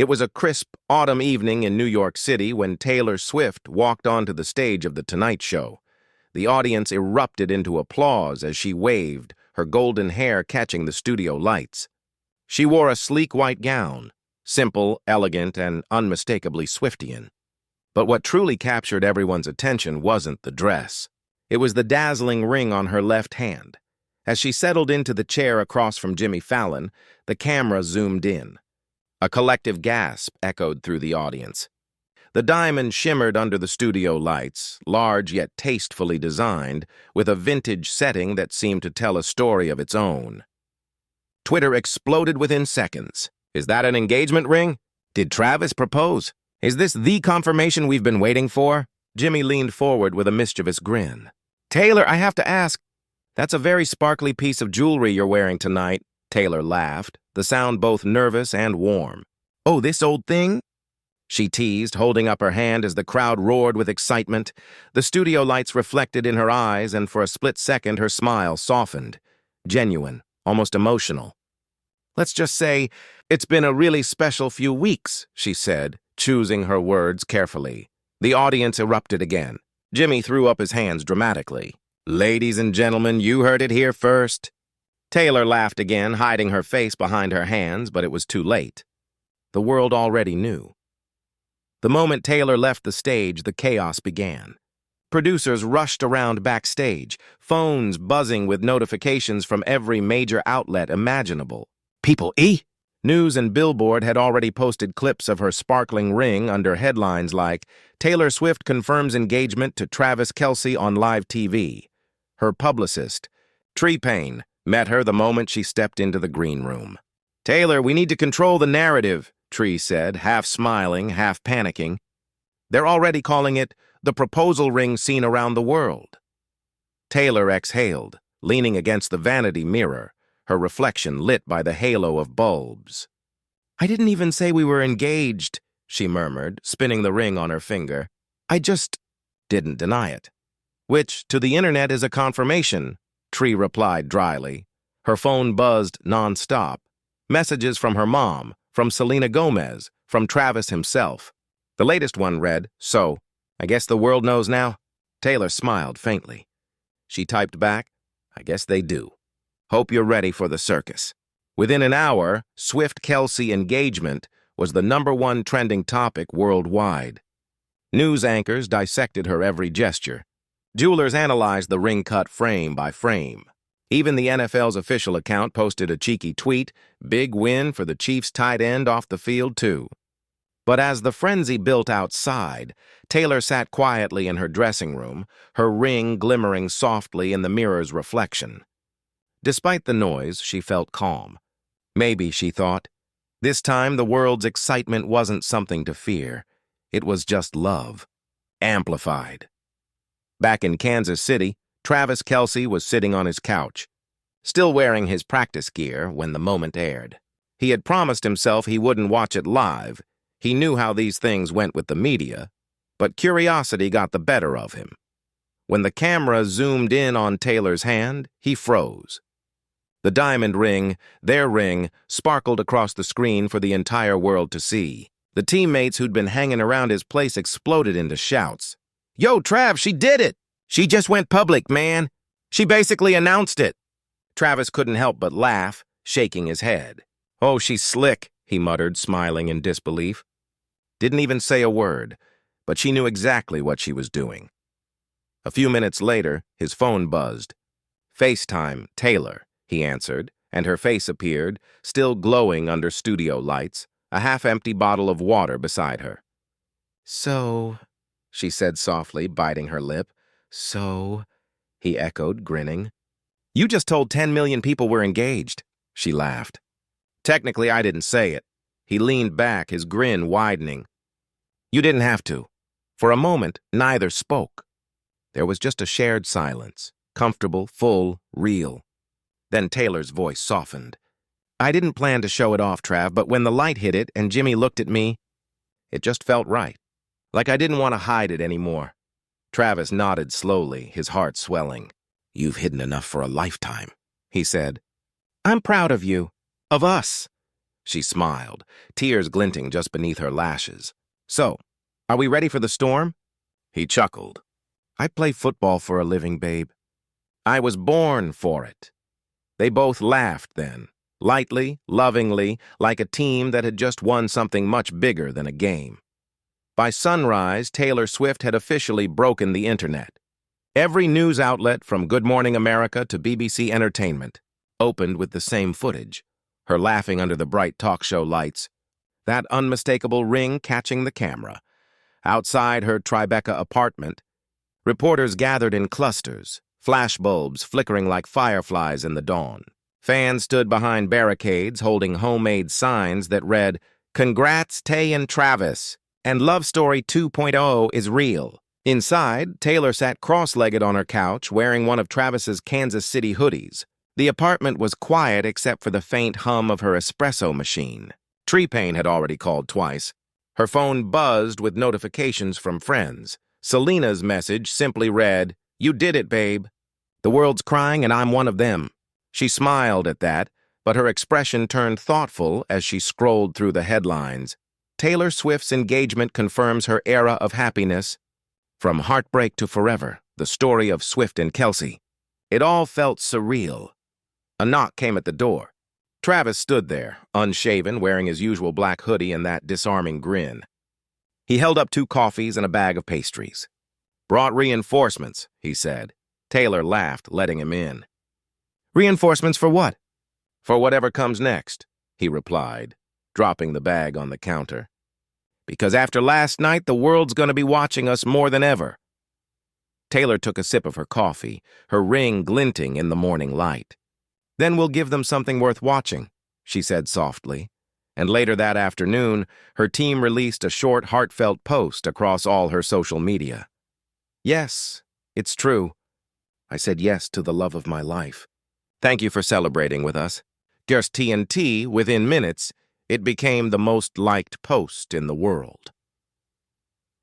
It was a crisp autumn evening in New York City when Taylor Swift walked onto the stage of The Tonight Show. The audience erupted into applause as she waved, her golden hair catching the studio lights. She wore a sleek white gown, simple, elegant, and unmistakably Swiftian. But what truly captured everyone's attention wasn't the dress. It was the dazzling ring on her left hand. As she settled into the chair across from Jimmy Fallon, the camera zoomed in. A collective gasp echoed through the audience. The diamond shimmered under the studio lights, large yet tastefully designed, with a vintage setting that seemed to tell a story of its own. Twitter exploded within seconds. Is that an engagement ring? Did Travis propose? Is this the confirmation we've been waiting for? Jimmy leaned forward with a mischievous grin. Taylor, I have to ask. That's a very sparkly piece of jewelry you're wearing tonight, Taylor laughed, the sound both nervous and warm. Oh, this old thing? She teased, holding up her hand as the crowd roared with excitement. The studio lights reflected in her eyes, and for a split second her smile softened. Genuine, almost emotional. Let's just say, it's been a really special few weeks, she said, choosing her words carefully. The audience erupted again. Jimmy threw up his hands dramatically. Ladies and gentlemen, you heard it here first. Taylor laughed again, hiding her face behind her hands, but it was too late. The world already knew. The moment Taylor left the stage, the chaos began. Producers rushed around backstage, phones buzzing with notifications from every major outlet imaginable. People, News and Billboard had already posted clips of her sparkling ring under headlines like, Taylor Swift confirms engagement to Travis Kelce on live TV. Her publicist, T-Pain, met her the moment she stepped into the green room. Taylor, we need to control the narrative, Tree said, half smiling, half panicking. They're already calling it the proposal ring seen around the world. Taylor exhaled, leaning against the vanity mirror, her reflection lit by the halo of bulbs. I didn't even say we were engaged, she murmured, spinning the ring on her finger. I just didn't deny it. Which, to the internet, is a confirmation, Tree replied dryly. Her phone buzzed nonstop. Messages from her mom, from Selena Gomez, from Travis himself. The latest one read, So, I guess the world knows now? Taylor smiled faintly. She typed back, I guess they do. Hope you're ready for the circus. Within an hour, Swift-Kelce engagement was the #1 trending topic worldwide. News anchors dissected her every gesture. Jewelers analyzed the ring cut frame by frame. Even the NFL's official account posted a cheeky tweet, big win for the Chiefs' tight end off the field too. But as the frenzy built outside, Taylor sat quietly in her dressing room, her ring glimmering softly in the mirror's reflection. Despite the noise, she felt calm. Maybe, she thought, this time the world's excitement wasn't something to fear. It was just love, amplified. Back in Kansas City, Travis Kelce was sitting on his couch, still wearing his practice gear when the moment aired. He had promised himself he wouldn't watch it live. He knew how these things went with the media, but curiosity got the better of him. When the camera zoomed in on Taylor's hand, he froze. The diamond ring, their ring, sparkled across the screen for the entire world to see. The teammates who'd been hanging around his place exploded into shouts. Yo, Trav, she did it! She just went public, man. She basically announced it. Travis couldn't help but laugh, shaking his head. Oh, she's slick, he muttered, smiling in disbelief. Didn't even say a word, but she knew exactly what she was doing. A few minutes later, his phone buzzed. FaceTime, Taylor, he answered, and her face appeared, still glowing under studio lights, a half-empty bottle of water beside her. So, she said softly, biting her lip. So, he echoed, grinning. You just told 10 million people we're engaged, she laughed. Technically, I didn't say it. He leaned back, his grin widening. You didn't have to. For a moment, neither spoke. There was just a shared silence, comfortable, full, real. Then Taylor's voice softened. I didn't plan to show it off, Trav, but when the light hit it and Jimmy looked at me, it just felt right. Like I didn't want to hide it anymore. Travis nodded slowly, his heart swelling. You've hidden enough for a lifetime, he said. I'm proud of you. Of us. She smiled, tears glinting just beneath her lashes. So, are we ready for the storm? He chuckled. I play football for a living, babe. I was born for it. They both laughed then, lightly, lovingly, like a team that had just won something much bigger than a game. By sunrise, Taylor Swift had officially broken the internet. Every news outlet, from Good Morning America to BBC Entertainment, opened with the same footage, her laughing under the bright talk show lights, that unmistakable ring catching the camera. Outside her Tribeca apartment, reporters gathered in clusters, flashbulbs flickering like fireflies in the dawn. Fans stood behind barricades holding homemade signs that read, "Congrats, Tay and Travis," and Love Story 2.0 is real. Inside, Taylor sat cross-legged on her couch wearing one of Travis's Kansas City hoodies. The apartment was quiet except for the faint hum of her espresso machine. T-Pain had already called twice. Her phone buzzed with notifications from friends. Selena's message simply read, "You did it, babe. The world's crying and I'm one of them." She smiled at that, but her expression turned thoughtful as she scrolled through the headlines. Taylor Swift's engagement confirms her era of happiness. From heartbreak to forever, the story of Swift and Kelce. It all felt surreal. A knock came at the door. Travis stood there, unshaven, wearing his usual black hoodie and that disarming grin. He held up 2 coffees and a bag of pastries. "Brought reinforcements," he said. Taylor laughed, letting him in. "Reinforcements for what?" "For whatever comes next," he replied, dropping the bag on the counter. "Because after last night, the world's going to be watching us more than ever." Taylor took a sip of her coffee, her ring glinting in the morning light. "Then we'll give them something worth watching," she said softly. And later that afternoon, her team released a short, heartfelt post across all her social media. "Yes, it's true. I said yes to the love of my life. Thank you for celebrating with us." Just TNT, within minutes, it became the most liked post in the world.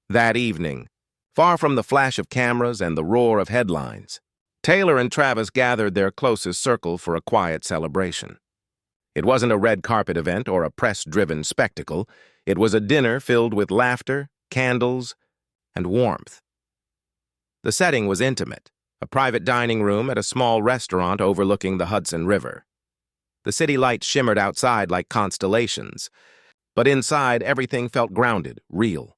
That evening, far from the flash of cameras and the roar of headlines, Taylor and Travis gathered their closest circle for a quiet celebration. It wasn't a red carpet event or a press-driven spectacle. It was a dinner filled with laughter, candles, and warmth. The setting was intimate, a private dining room at a small restaurant overlooking the Hudson River. The city lights shimmered outside like constellations, but inside everything felt grounded, real.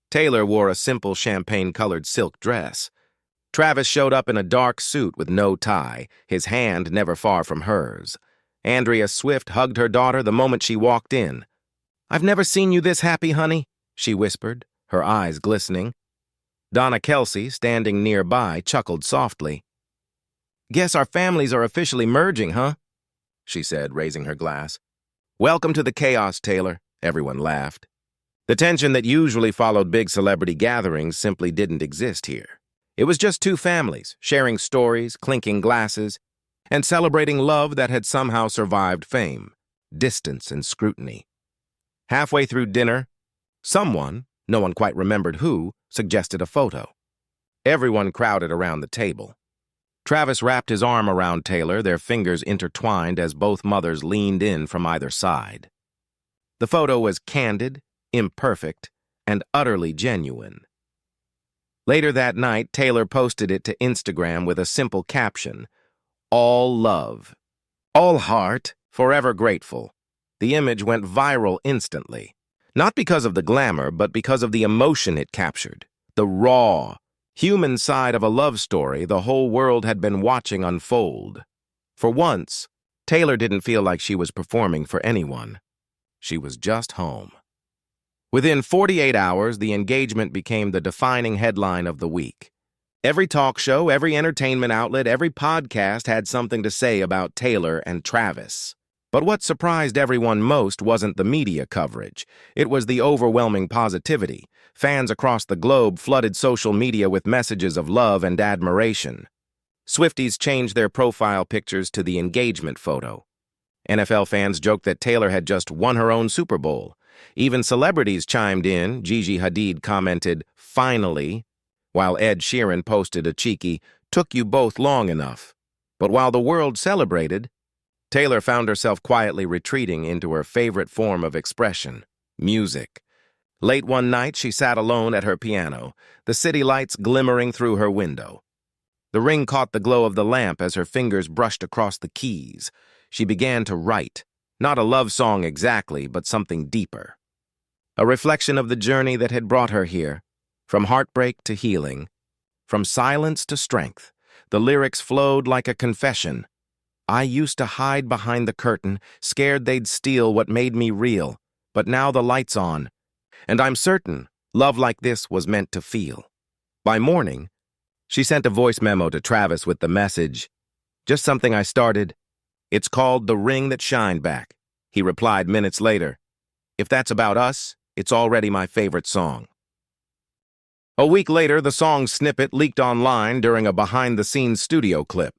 Taylor wore a simple champagne-colored silk dress. Travis showed up in a dark suit with no tie, his hand never far from hers. Andrea Swift hugged her daughter the moment she walked in. "I've never seen you this happy, honey," she whispered, her eyes glistening. Donna Kelce, standing nearby, chuckled softly. "Guess our families are officially merging, huh?" she said, raising her glass. "Welcome to the chaos, Taylor," everyone laughed. The tension that usually followed big celebrity gatherings simply didn't exist here. It was just 2 families, sharing stories, clinking glasses, and celebrating love that had somehow survived fame, distance, and scrutiny. Halfway through dinner, someone, no one quite remembered who, suggested a photo. Everyone crowded around the table. Travis wrapped his arm around Taylor, their fingers intertwined as both mothers leaned in from either side. The photo was candid, imperfect, and utterly genuine. Later that night, Taylor posted it to Instagram with a simple caption, "All love. All heart, forever grateful." The image went viral instantly. Not because of the glamour, but because of the emotion it captured. The raw, human side of a love story the whole world had been watching unfold. For once, Taylor didn't feel like she was performing for anyone. She was just home. Within 48 hours, the engagement became the defining headline of the week. Every talk show, every entertainment outlet, every podcast had something to say about Taylor and Travis. But what surprised everyone most wasn't the media coverage. It was the overwhelming positivity. Fans across the globe flooded social media with messages of love and admiration. Swifties changed their profile pictures to the engagement photo. NFL fans joked that Taylor had just won her own Super Bowl. Even celebrities chimed in. Gigi Hadid commented, "Finally," while Ed Sheeran posted a cheeky, "Took you both long enough." But while the world celebrated, Taylor found herself quietly retreating into her favorite form of expression, music. Late one night, she sat alone at her piano, the city lights glimmering through her window. The ring caught the glow of the lamp as her fingers brushed across the keys. She began to write, not a love song exactly, but something deeper. A reflection of the journey that had brought her here, from heartbreak to healing, from silence to strength. The lyrics flowed like a confession. I used to hide behind the curtain, scared they'd steal what made me real, but now the light's on, and I'm certain love like this was meant to feel. By morning, she sent a voice memo to Travis with the message, "Just something I started. It's called The Ring That Shined Back." He replied minutes later, "If that's about us, it's already my favorite song." A week later, the song's snippet leaked online during a behind-the-scenes studio clip.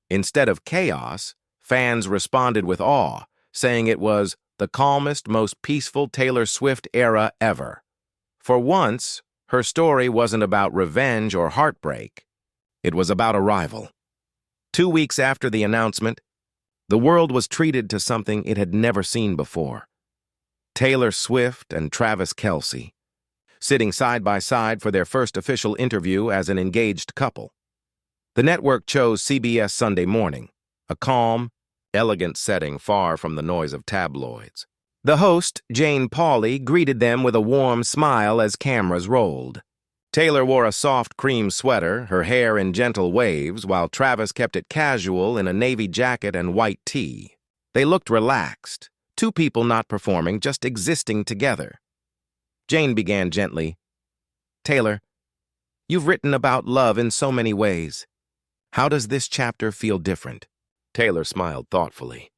Instead of chaos, fans responded with awe, saying it was the calmest, most peaceful Taylor Swift era ever. For once, her story wasn't about revenge or heartbreak. It was about arrival. 2 weeks after the announcement, the world was treated to something it had never seen before. Taylor Swift and Travis Kelce, sitting side by side for their first official interview as an engaged couple. The network chose CBS Sunday Morning, a calm, elegant setting far from the noise of tabloids. The host, Jane Pauley, greeted them with a warm smile as cameras rolled. Taylor wore a soft cream sweater, her hair in gentle waves, while Travis kept it casual in a navy jacket and white tee. They looked relaxed, two people not performing, just existing together. Jane began gently, "Taylor, you've written about love in so many ways. How does this chapter feel different?" Taylor smiled thoughtfully.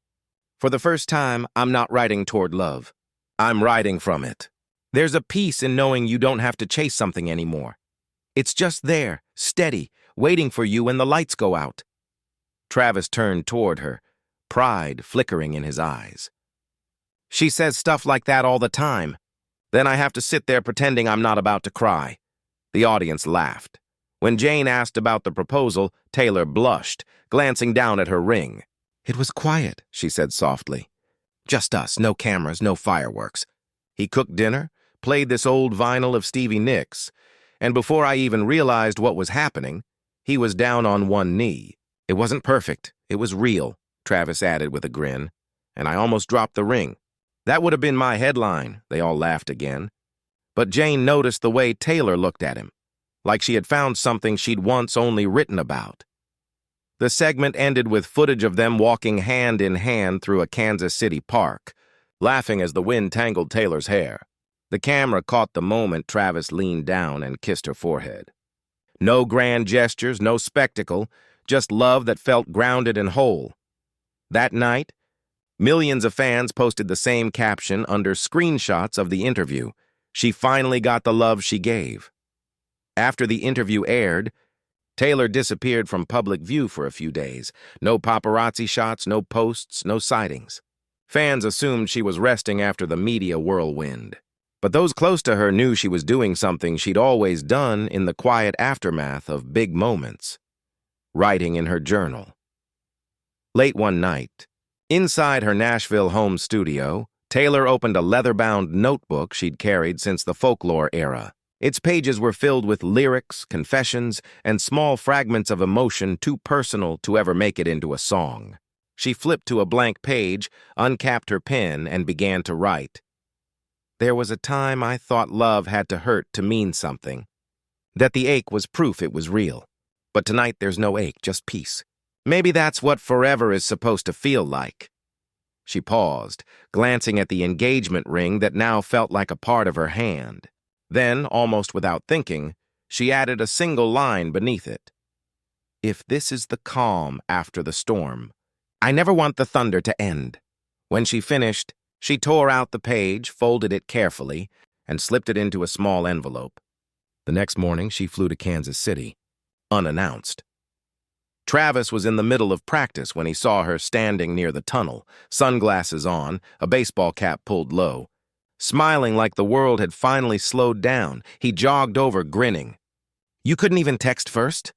"For the first time, I'm not writing toward love. I'm writing from it. There's a peace in knowing you don't have to chase something anymore. It's just there, steady, waiting for you when the lights go out." Travis turned toward her, pride flickering in his eyes. "She says stuff like that all the time. Then I have to sit there pretending I'm not about to cry." The audience laughed. When Jane asked about the proposal, Taylor blushed, glancing down at her ring. "It was quiet," she said softly. "Just us, no cameras, no fireworks. He cooked dinner, played this old vinyl of Stevie Nicks, and before I even realized what was happening, he was down on one knee. It wasn't perfect, it was real," Travis added with a grin, "and I almost dropped the ring. That would have been my headline." They all laughed again. But Jane noticed the way Taylor looked at him, like she had found something she'd once only written about. The segment ended with footage of them walking hand in hand through a Kansas City park, laughing as the wind tangled Taylor's hair. The camera caught the moment Travis leaned down and kissed her forehead. No grand gestures, no spectacle, just love that felt grounded and whole. That night, millions of fans posted the same caption under screenshots of the interview. She finally got the love she gave. After the interview aired, Taylor disappeared from public view for a few days. No paparazzi shots, no posts, no sightings. Fans assumed she was resting after the media whirlwind. But those close to her knew she was doing something she'd always done in the quiet aftermath of big moments, writing in her journal. Late one night, inside her Nashville home studio, Taylor opened a leather-bound notebook she'd carried since the folklore era. Its pages were filled with lyrics, confessions, and small fragments of emotion too personal to ever make it into a song. She flipped to a blank page, uncapped her pen, and began to write. "There was a time I thought love had to hurt to mean something, that the ache was proof it was real. But tonight there's no ache, just peace. Maybe that's what forever is supposed to feel like." She paused, glancing at the engagement ring that now felt like a part of her hand. Then, almost without thinking, she added a single line beneath it. "If this is the calm after the storm, I never want the thunder to end." When she finished, she tore out the page, folded it carefully, and slipped it into a small envelope. The next morning, she flew to Kansas City, unannounced. Travis was in the middle of practice when he saw her standing near the tunnel, sunglasses on, a baseball cap pulled low. Smiling like the world had finally slowed down, he jogged over, grinning. "You couldn't even text first?"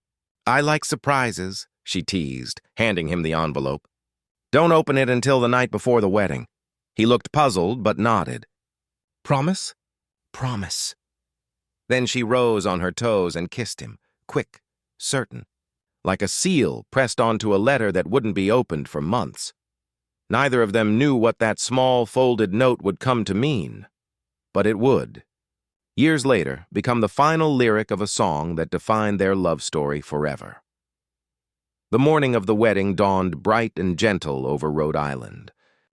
"I like surprises," she teased, handing him the envelope. Don't open it until the night before the wedding." He looked puzzled but nodded. "Promise?" "Promise." Then she rose on her toes and kissed him, quick, certain, like a seal pressed onto a letter that wouldn't be opened for months. Neither of them knew what that small folded note would come to mean, but it would. Years later, become the final lyric of a song that defined their love story forever. The morning of the wedding dawned bright and gentle over Rhode Island,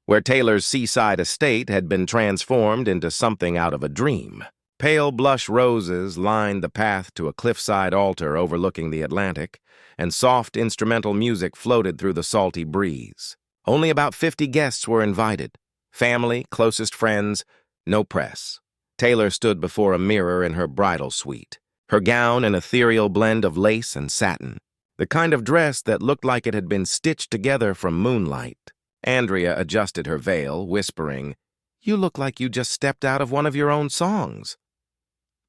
where Taylor's seaside estate had been transformed into something out of a dream. Pale blush roses lined the path to a cliffside altar overlooking the Atlantic, and soft instrumental music floated through the salty breeze. Only about 50 guests were invited. Family, closest friends, no press. Taylor stood before a mirror in her bridal suite, her gown an ethereal blend of lace and satin, the kind of dress that looked like it had been stitched together from moonlight. Andrea adjusted her veil, whispering, "You look like you just stepped out of one of your own songs."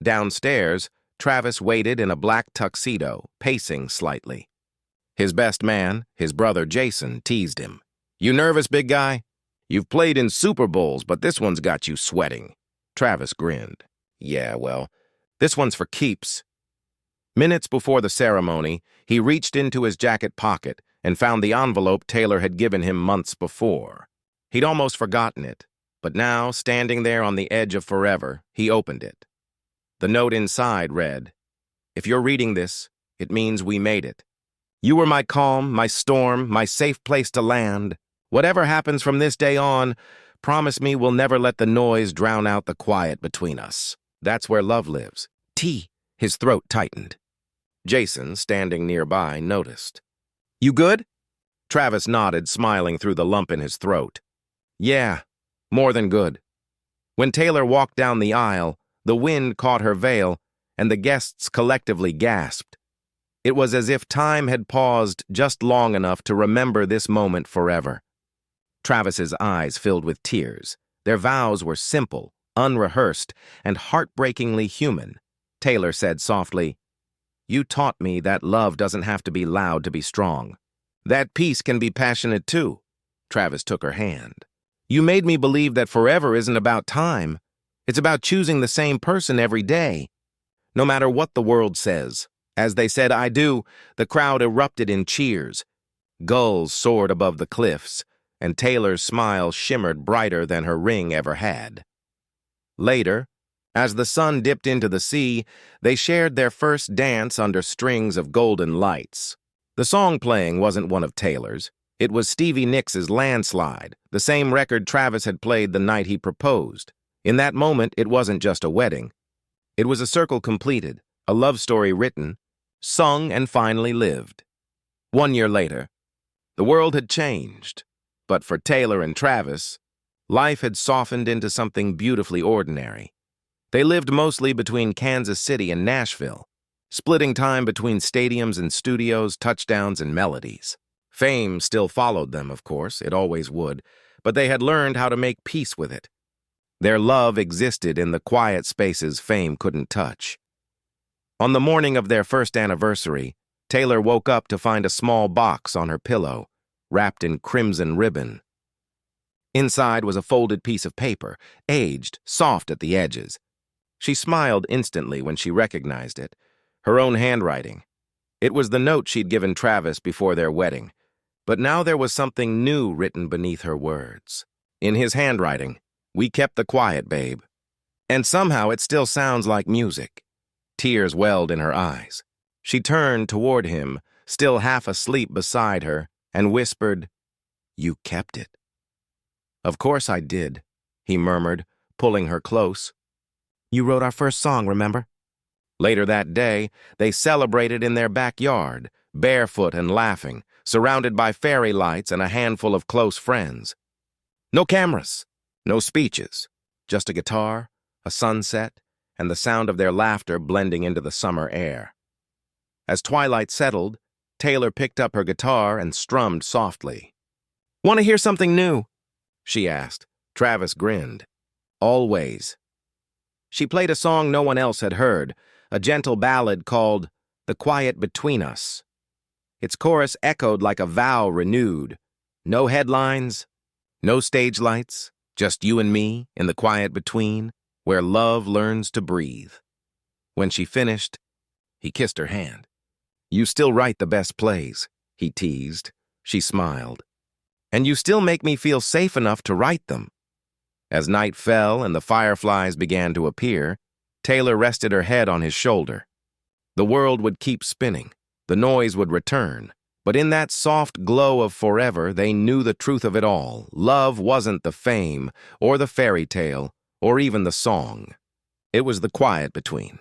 Downstairs, Travis waited in a black tuxedo, pacing slightly. His best man, his brother Jason, teased him. "You nervous, big guy? You've played in Super Bowls, but this one's got you sweating." Travis grinned. "Yeah, well, this one's for keeps." Minutes before the ceremony, he reached into his jacket pocket and found the envelope Taylor had given him months before. He'd almost forgotten it, but now, standing there on the edge of forever, he opened it. The note inside read, "If you're reading this, it means we made it. You were my calm, my storm, my safe place to land. Whatever happens from this day on, promise me we'll never let the noise drown out the quiet between us. That's where love lives." His throat tightened. Jason, standing nearby, noticed. "You good?" Travis nodded, smiling through the lump in his throat. "Yeah, more than good." When Taylor walked down the aisle, the wind caught her veil, and the guests collectively gasped. It was as if time had paused just long enough to remember this moment forever. Travis's eyes filled with tears. Their vows were simple, unrehearsed, and heartbreakingly human. Taylor said softly, "You taught me that love doesn't have to be loud to be strong. That peace can be passionate too." Travis took her hand. "You made me believe that forever isn't about time. It's about choosing the same person every day, no matter what the world says." As they said "I do," the crowd erupted in cheers. Gulls soared above the cliffs, and Taylor's smile shimmered brighter than her ring ever had. Later, as the sun dipped into the sea, they shared their first dance under strings of golden lights. The song playing wasn't one of Taylor's. It was Stevie Nicks' Landslide, the same record Travis had played the night he proposed. In that moment, it wasn't just a wedding. It was a circle completed, a love story written, sung, and finally lived. 1 year later, the world had changed, but for Taylor and Travis, life had softened into something beautifully ordinary. They lived mostly between Kansas City and Nashville, splitting time between stadiums and studios, touchdowns and melodies. Fame still followed them, of course, it always would, but they had learned how to make peace with it. Their love existed in the quiet spaces fame couldn't touch. On the morning of their first anniversary, Taylor woke up to find a small box on her pillow, wrapped in crimson ribbon. Inside was a folded piece of paper, aged, soft at the edges. She smiled instantly when she recognized it, her own handwriting. It was the note she'd given Travis before their wedding, but now there was something new written beneath her words. In his handwriting, "We kept the quiet, babe." And somehow it still sounds like music. Tears welled in her eyes. She turned toward him, still half asleep beside her, and whispered, "You kept it." "Of course I did," he murmured, pulling her close. "You wrote our first song, remember?" Later that day, they celebrated in their backyard, barefoot and laughing, surrounded by fairy lights and a handful of close friends. No cameras, no speeches, just a guitar, a sunset, and the sound of their laughter blending into the summer air. As twilight settled, Taylor picked up her guitar and strummed softly. "Want to hear something new?" she asked. Travis grinned. "Always." She played a song no one else had heard, a gentle ballad called "The Quiet Between Us." Its chorus echoed like a vow renewed. No headlines, no stage lights, just you and me in the quiet between, where love learns to breathe. When she finished, he kissed her hand. You still write the best plays, he teased. She smiled. And you still make me feel safe enough to write them. As night fell and the fireflies began to appear, Taylor rested her head on his shoulder. The world would keep spinning. The noise would return. But in that soft glow of forever, they knew the truth of it all. Love wasn't the fame, or the fairy tale, or even the song. It was the quiet between.